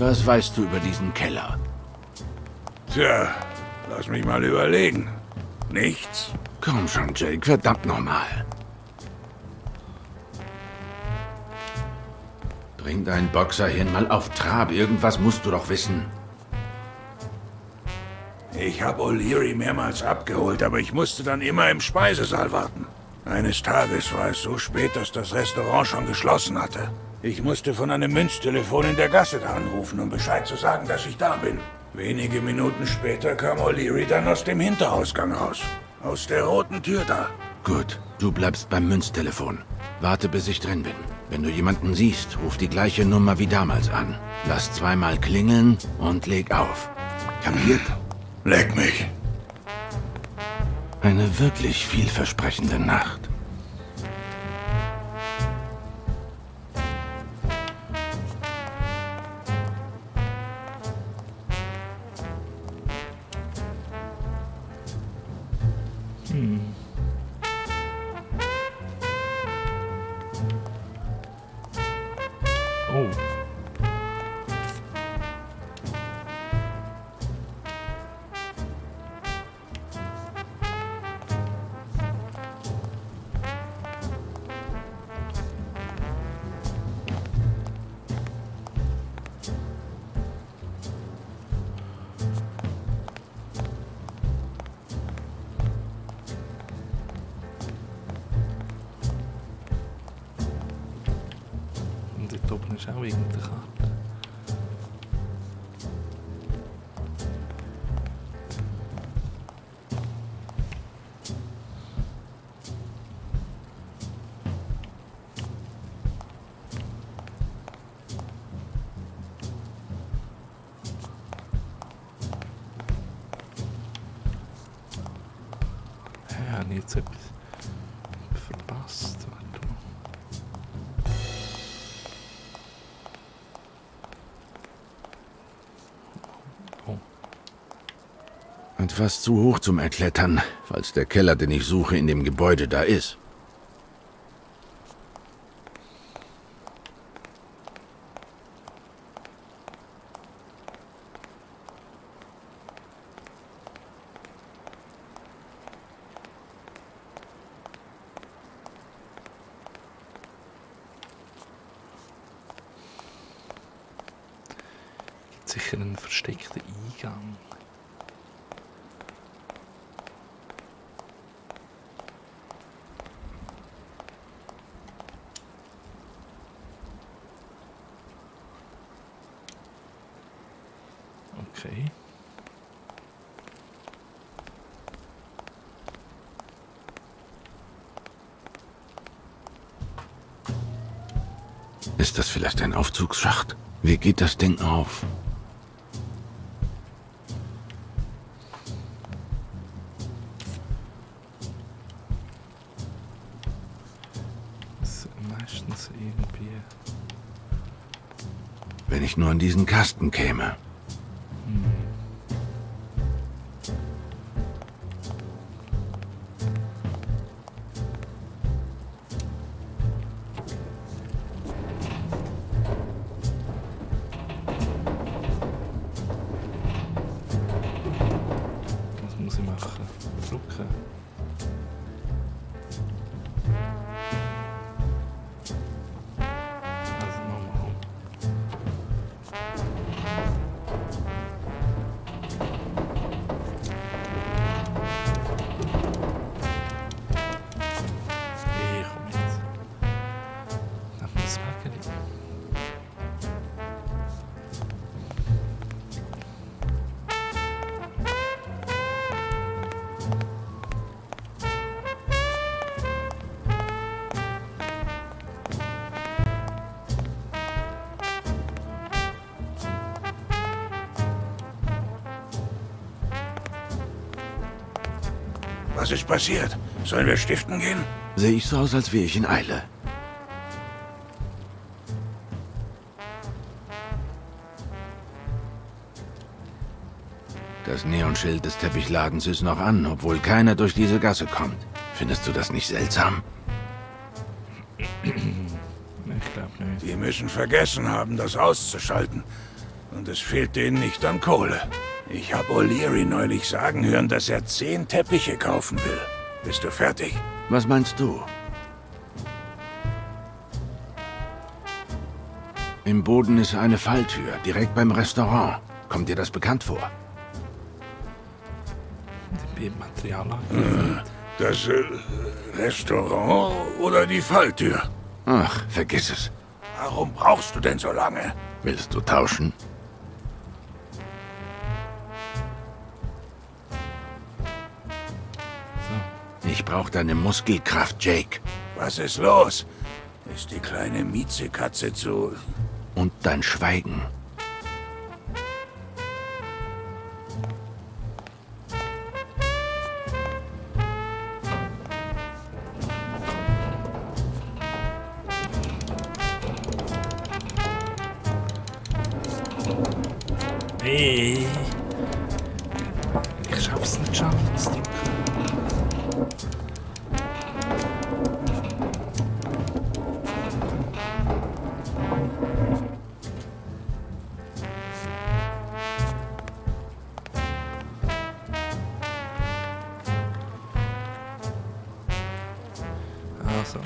Was weißt du über diesen Keller? Tja, lass mich mal überlegen. Nichts? Komm schon, Jake, verdammt nochmal. Bring dein Boxerhirn mal auf Trab. Irgendwas musst du doch wissen. Ich habe O'Leary mehrmals abgeholt, aber ich musste dann immer im Speisesaal warten. Eines Tages war es so spät, dass das Restaurant schon geschlossen hatte. Ich musste von einem Münztelefon in der Gasse da anrufen, um Bescheid zu sagen, dass ich da bin. Wenige Minuten später kam O'Leary dann aus dem Hinterausgang raus. Aus der roten Tür da. Gut, du bleibst beim Münztelefon. Warte, bis ich drin bin. Wenn du jemanden siehst, ruf die gleiche Nummer wie damals an. Lass zweimal klingeln und leg auf. Kapiert? Leck mich. Eine wirklich vielversprechende Nacht. Oh. Und dort oben ist auch irgendeine Karte. Ja, habe ich jetzt etwas verpasst? Warte mal. Oh. Etwas zu hoch zum Erklettern, falls der Keller, den ich suche, in dem Gebäude da ist. Sicher ein versteckter Eingang. Okay. Ist das vielleicht ein Aufzugsschacht? Wie geht das Ding auf? Das ist meistens irgendwie. Wenn ich nur an diesen Kasten käme. Was muss ich machen? Drücken. Also nochmal. Ich komm jetzt. Nach dem Swaggeli. Was ist passiert? Sollen wir stiften gehen? Sehe ich so aus, als wäre ich in Eile. Das Neonschild des Teppichladens ist noch an, obwohl keiner durch diese Gasse kommt. Findest du das nicht seltsam? Ich glaube nicht. Die müssen vergessen haben, das auszuschalten. Und es fehlt denen nicht an Kohle. Ich habe O'Leary neulich sagen hören, dass er 10 Teppiche kaufen will. Bist du fertig? Was meinst du? Im Boden ist eine Falltür, direkt beim Restaurant. Kommt dir das bekannt vor? Die Bildmaterial. Das Restaurant oder die Falltür? Ach, vergiss es. Warum brauchst du denn so lange? Willst du tauschen? Ich brauche deine Muskelkraft, Jake. Was ist los? Ist die kleine Miezekatze zu... Und dein Schweigen. Nee. Ich schaff's nicht, Schalten zu drücken. Also.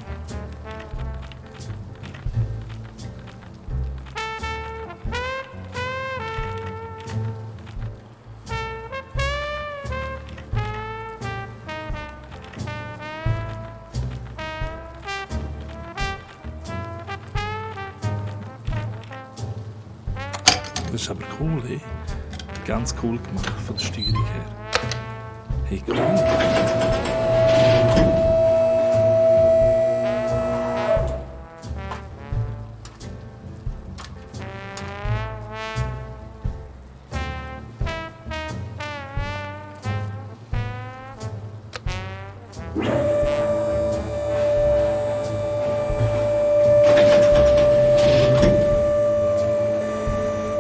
Das ist aber cool, hey. Ganz cool gemacht von der Steuerung her. Hey, cool.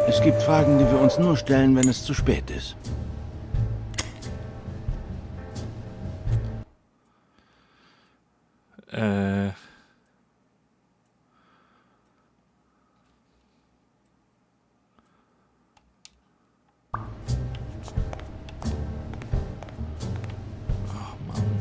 Es gibt Fragen, die wir uns nur stellen, wenn es zu spät ist. Ach Mann.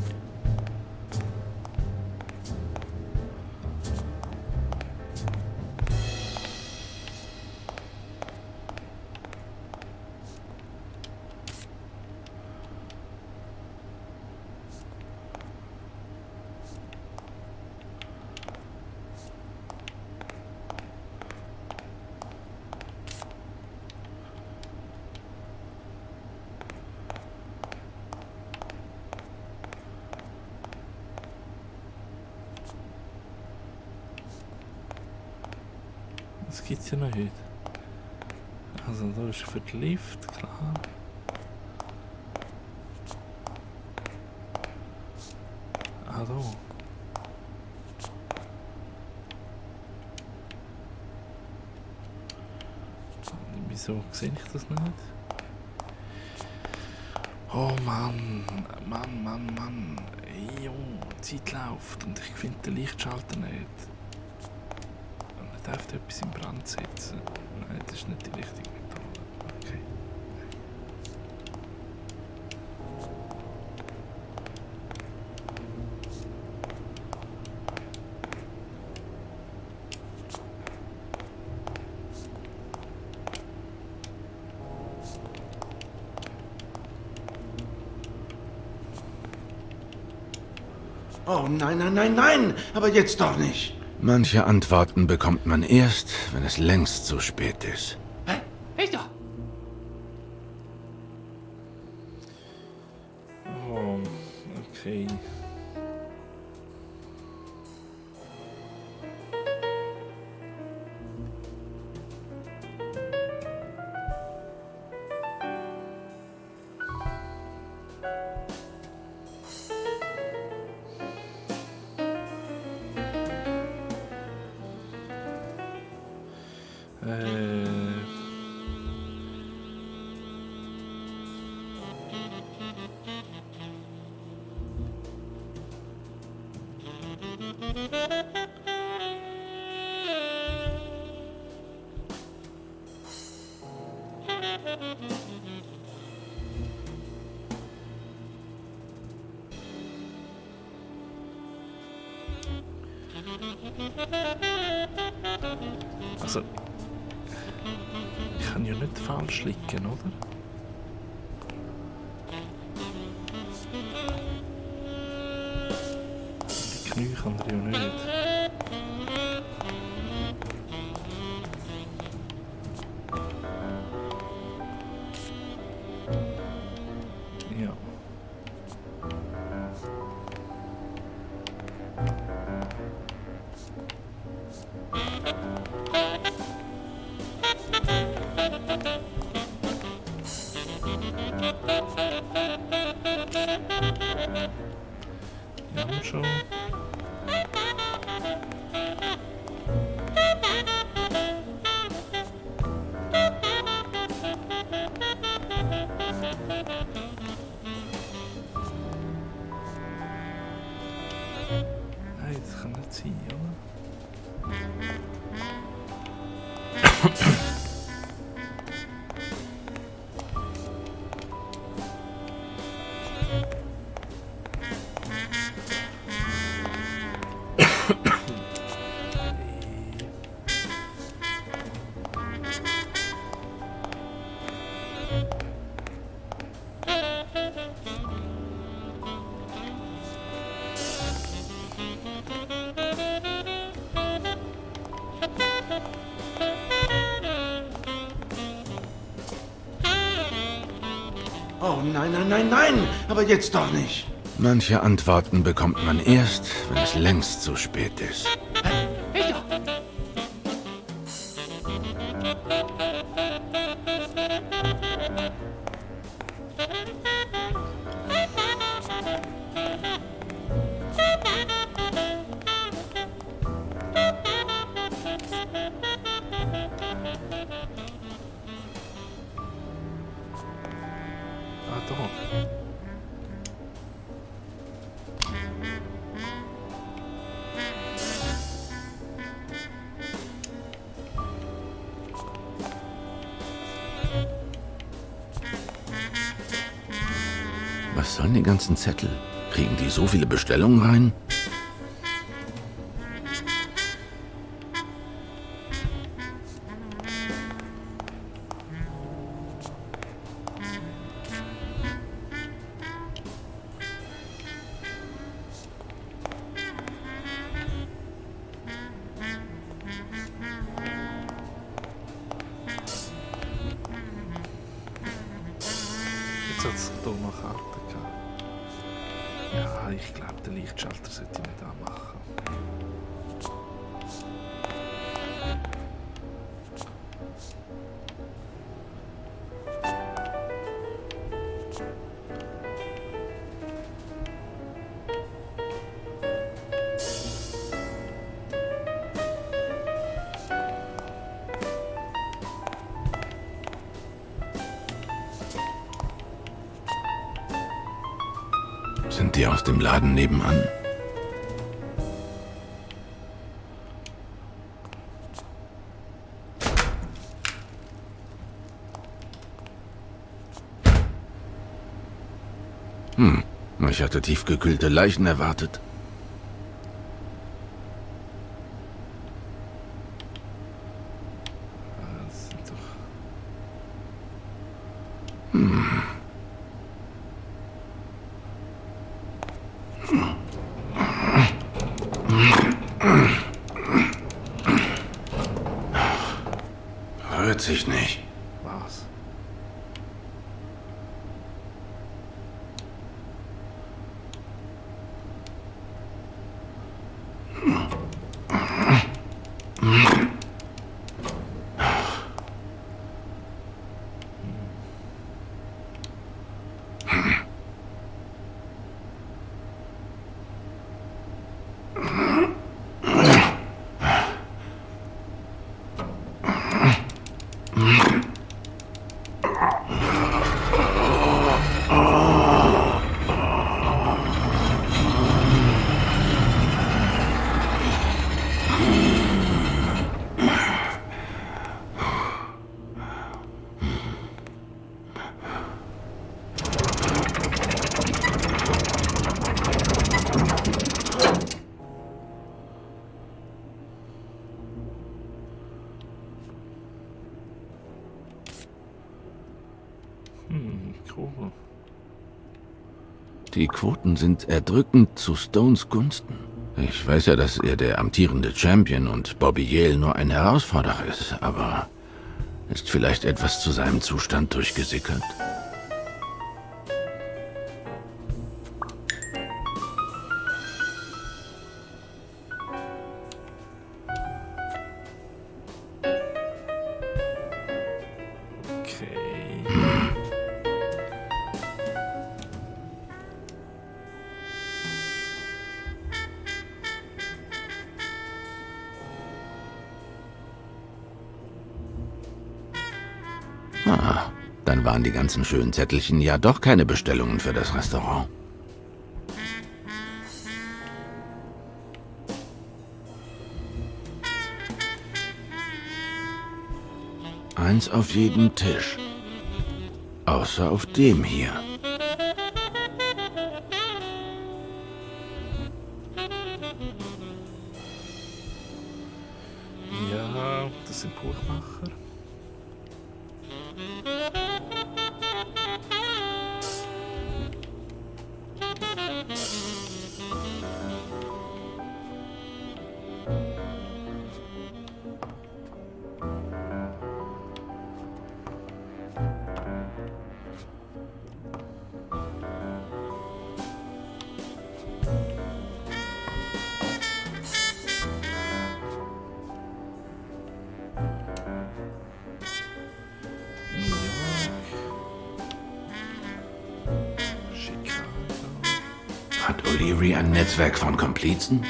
Das gibt's ja noch heute. Also da ist für den Lift, klar. Ah, da. Wieso sehe ich das nicht? Oh Mann, Mann. Jo, die Zeit läuft und ich finde den Lichtschalter nicht. Man darf etwas in Brand setzen. Nein, das ist nicht die richtige Methode. Okay. Oh nein, aber jetzt doch nicht. Manche Antworten bekommt man erst, wenn es längst zu spät ist. Victor! Oh, okay. Also, ich kann ja nicht falsch liegen, oder? Die Knie kann er ja nicht. Ja. Ja, schon. Nein, das kann nicht sein, oder? Oh nein, nein, nein, nein! Aber jetzt doch nicht! Manche Antworten bekommt man erst, wenn es längst zu spät ist. Ah, doch. Was sollen die ganzen Zettel? Kriegen die so viele Bestellungen rein? Jetzt hat es hier noch Karten gehabt. Ja, ich glaube, den Lichtschalter sollte ich nicht anmachen. Sind die aus dem Laden nebenan? Ich hatte tiefgekühlte Leichen erwartet. Das sind doch... Rührt sich nicht. Was? Cool. Die Quoten sind erdrückend zu Stones Gunsten. Ich weiß ja, dass er der amtierende Champion und Bobby Yale nur ein Herausforderer ist, aber ist vielleicht etwas zu seinem Zustand durchgesickert? Okay. Ah, dann waren die ganzen schönen Zettelchen ja doch keine Bestellungen für das Restaurant. Eins auf jeden Tisch. Außer auf dem hier. Ja, das sind Buchmacher. Hat O'Leary ein Netzwerk von Komplizen?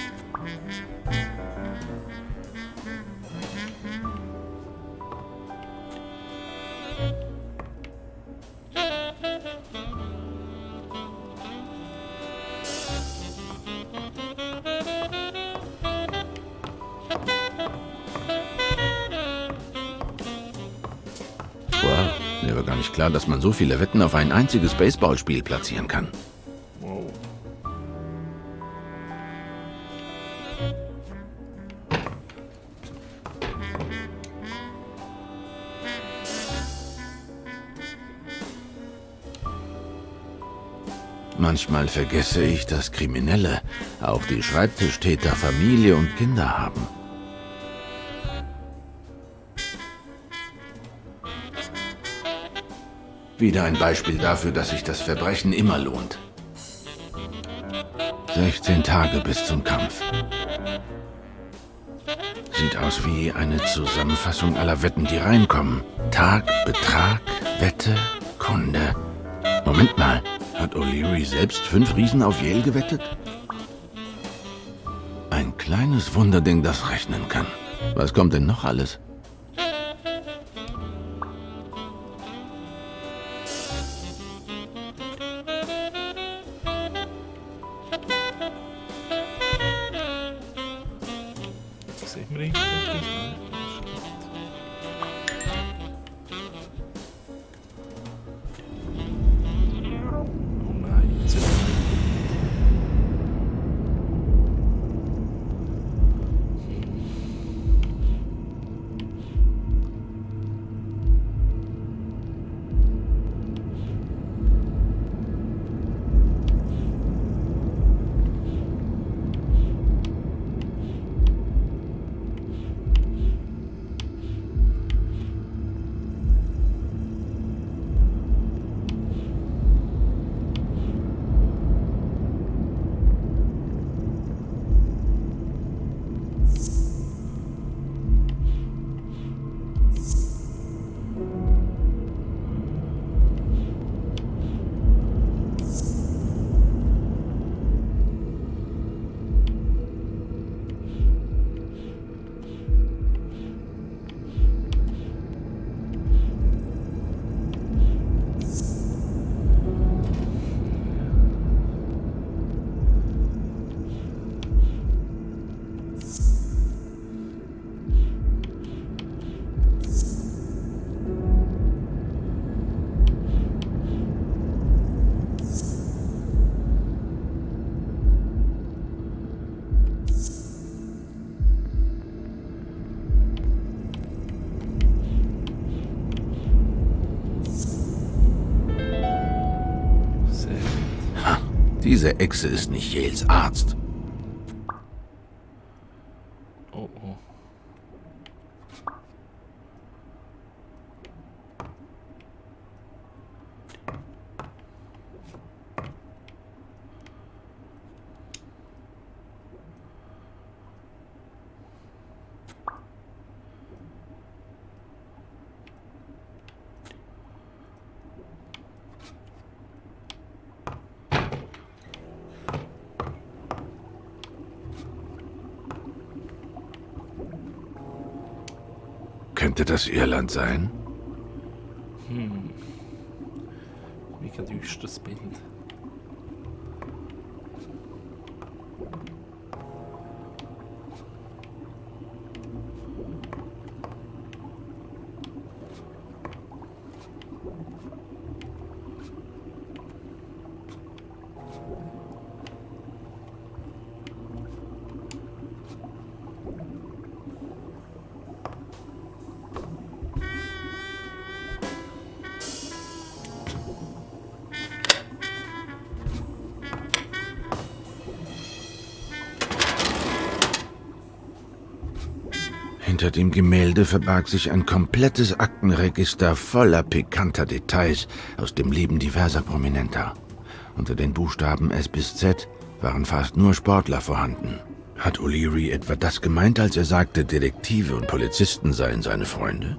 Wow, mir war gar nicht klar, dass man so viele Wetten auf ein einziges Baseballspiel platzieren kann. Wow. Manchmal vergesse ich, dass Kriminelle, auch die Schreibtischtäter, Familie und Kinder haben. Wieder ein Beispiel dafür, dass sich das Verbrechen immer lohnt. 16 Tage bis zum Kampf. Sieht aus wie eine Zusammenfassung aller Wetten, die reinkommen. Tag, Betrag, Wette, Kunde. Moment mal, hat O'Leary selbst 5 Riesen auf Yale gewettet? Ein kleines Wunderding, das rechnen kann. Was kommt denn noch alles? Sehen wir irgendetwas? Oh nein, jetzt ist Diese Echse ist nicht Yales Arzt. Oh oh. Könnte das Irland sein? Mega düsteres Bild. Hinter dem Gemälde verbarg sich ein komplettes Aktenregister voller pikanter Details aus dem Leben diverser Prominenter. Unter den Buchstaben S bis Z waren fast nur Sportler vorhanden. Hat O'Leary etwa das gemeint, als er sagte, Detektive und Polizisten seien seine Freunde?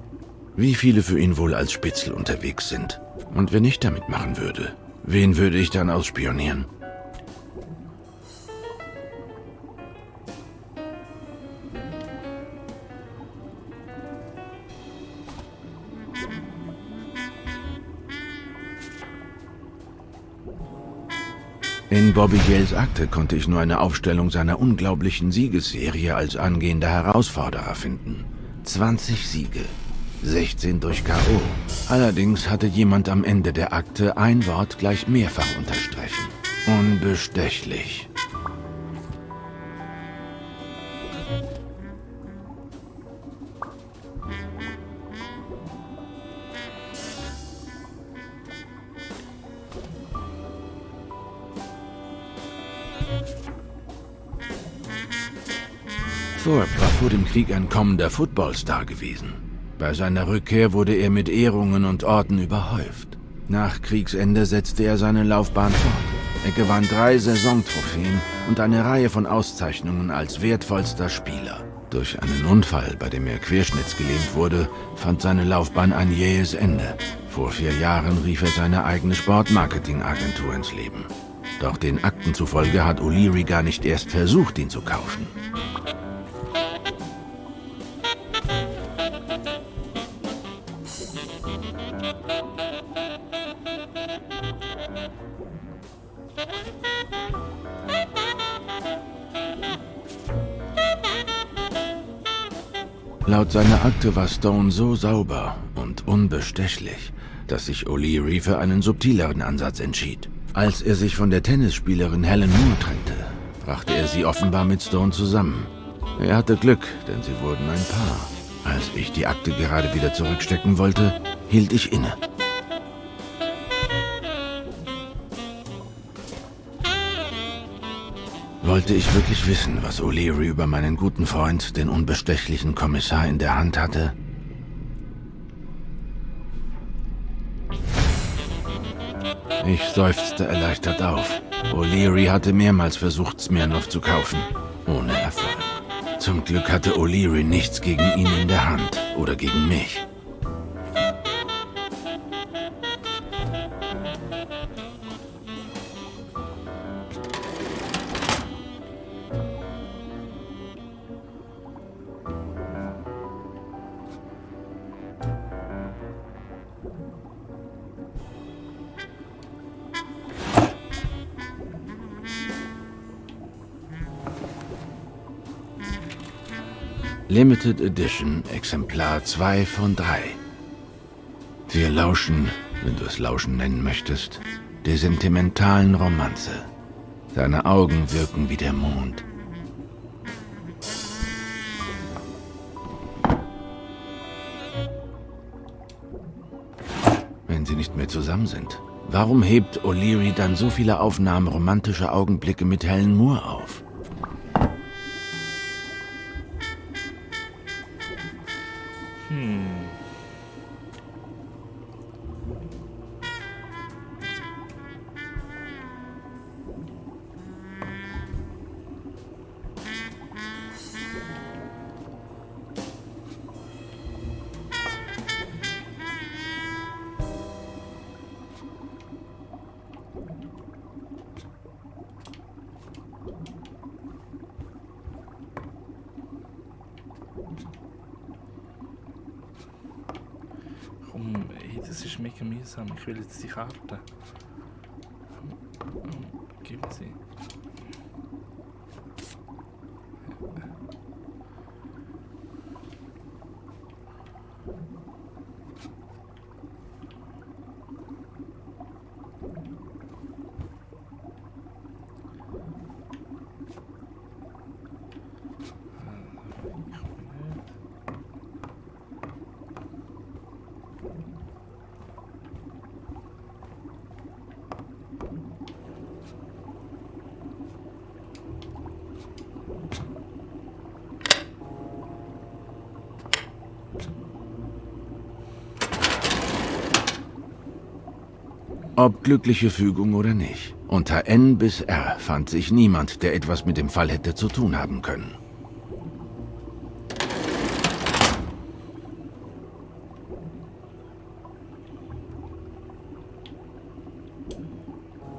Wie viele für ihn wohl als Spitzel unterwegs sind? Und wenn ich damit machen würde, wen würde ich dann ausspionieren? In Bobby Yales Akte konnte ich nur eine Aufstellung seiner unglaublichen Siegesserie als angehender Herausforderer finden. 20 Siege, 16 durch K.O. Allerdings hatte jemand am Ende der Akte ein Wort gleich mehrfach unterstrichen. Unbestechlich. Thorpe war vor dem Krieg ein kommender Footballstar gewesen. Bei seiner Rückkehr wurde er mit Ehrungen und Orden überhäuft. Nach Kriegsende setzte er seine Laufbahn fort. Er gewann 3 Saisontrophäen und eine Reihe von Auszeichnungen als wertvollster Spieler. Durch einen Unfall, bei dem er querschnittsgelähmt wurde, fand seine Laufbahn ein jähes Ende. Vor 4 Jahren rief er seine eigene Sportmarketingagentur ins Leben. Doch den Akten zufolge hat O'Leary gar nicht erst versucht, ihn zu kaufen. Laut seiner Akte war Stone so sauber und unbestechlich, dass sich O'Leary für einen subtileren Ansatz entschied. Als er sich von der Tennisspielerin Helen Moore trennte, brachte er sie offenbar mit Stone zusammen. Er hatte Glück, denn sie wurden ein Paar. Als ich die Akte gerade wieder zurückstecken wollte, hielt ich inne. Wollte ich wirklich wissen, was O'Leary über meinen guten Freund, den unbestechlichen Kommissar, in der Hand hatte? Ich seufzte erleichtert auf. O'Leary hatte mehrmals versucht, Smirnoff zu kaufen. Ohne Erfolg. Zum Glück hatte O'Leary nichts gegen ihn in der Hand oder gegen mich. Limited Edition, Exemplar 2 von 3. Wir lauschen, wenn du es Lauschen nennen möchtest, der sentimentalen Romanze. Deine Augen wirken wie der Mond. Wenn sie nicht mehr zusammen sind, Warum hebt O'Leary dann so viele Aufnahmen romantischer Augenblicke mit Helen Moore auf? Komm, ey, das ist mega mühsam. Ich will jetzt die Karte. Gib mir sie. Ob glückliche Fügung oder nicht. Unter N bis R fand sich niemand, der etwas mit dem Fall hätte zu tun haben können.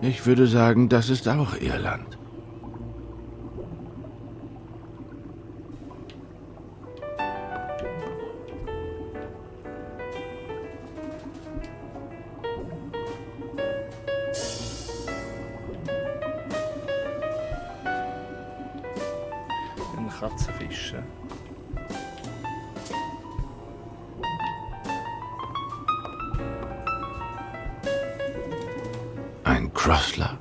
Ich würde sagen, das ist auch Irland. Eine Katze fischen. Ein Crossler?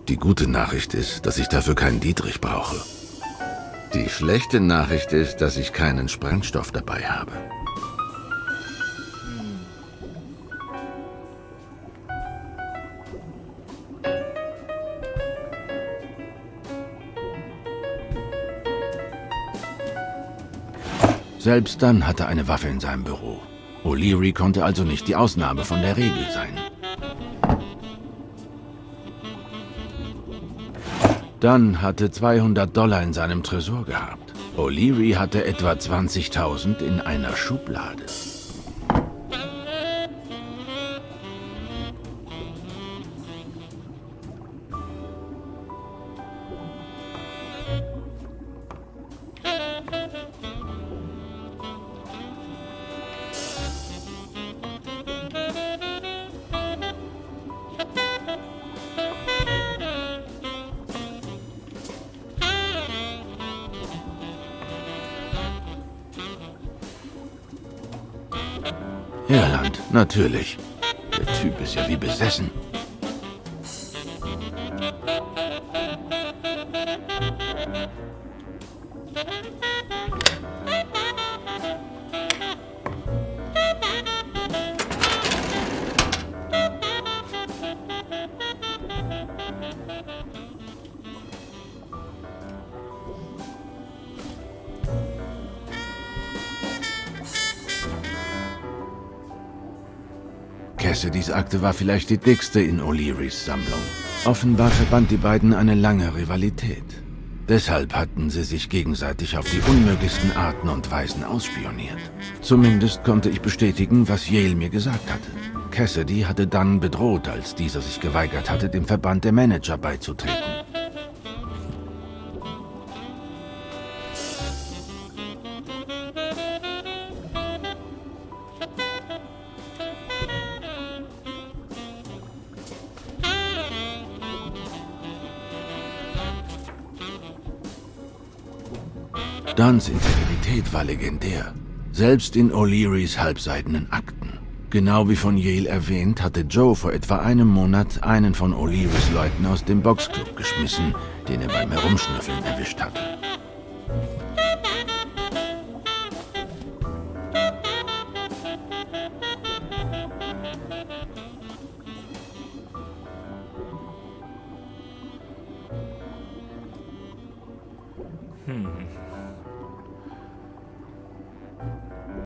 Die gute Nachricht ist, dass ich dafür keinen Dietrich brauche. Die schlechte Nachricht ist, dass ich keinen Sprengstoff dabei habe. Selbst dann hatte er eine Waffe in seinem Büro. O'Leary konnte also nicht die Ausnahme von der Regel sein. Dunn hatte $200 in seinem Tresor gehabt. O'Leary hatte etwa 20.000 in einer Schublade. Irland, natürlich. Der Typ ist ja wie besessen. Cassidys Akte war vielleicht die dickste in O'Learys Sammlung. Offenbar verband die beiden eine lange Rivalität. Deshalb hatten sie sich gegenseitig auf die unmöglichsten Arten und Weisen ausspioniert. Zumindest konnte ich bestätigen, was Yale mir gesagt hatte. Cassidy hatte Dunn bedroht, als dieser sich geweigert hatte, dem Verband der Manager beizutreten. Dunns Integrität war legendär, selbst in O'Learys halbseidenen Akten. Genau wie von Yale erwähnt, hatte Joe vor etwa einem Monat einen von O'Learys Leuten aus dem Boxclub geschmissen, den er beim Herumschnüffeln erwischt hatte. Hm.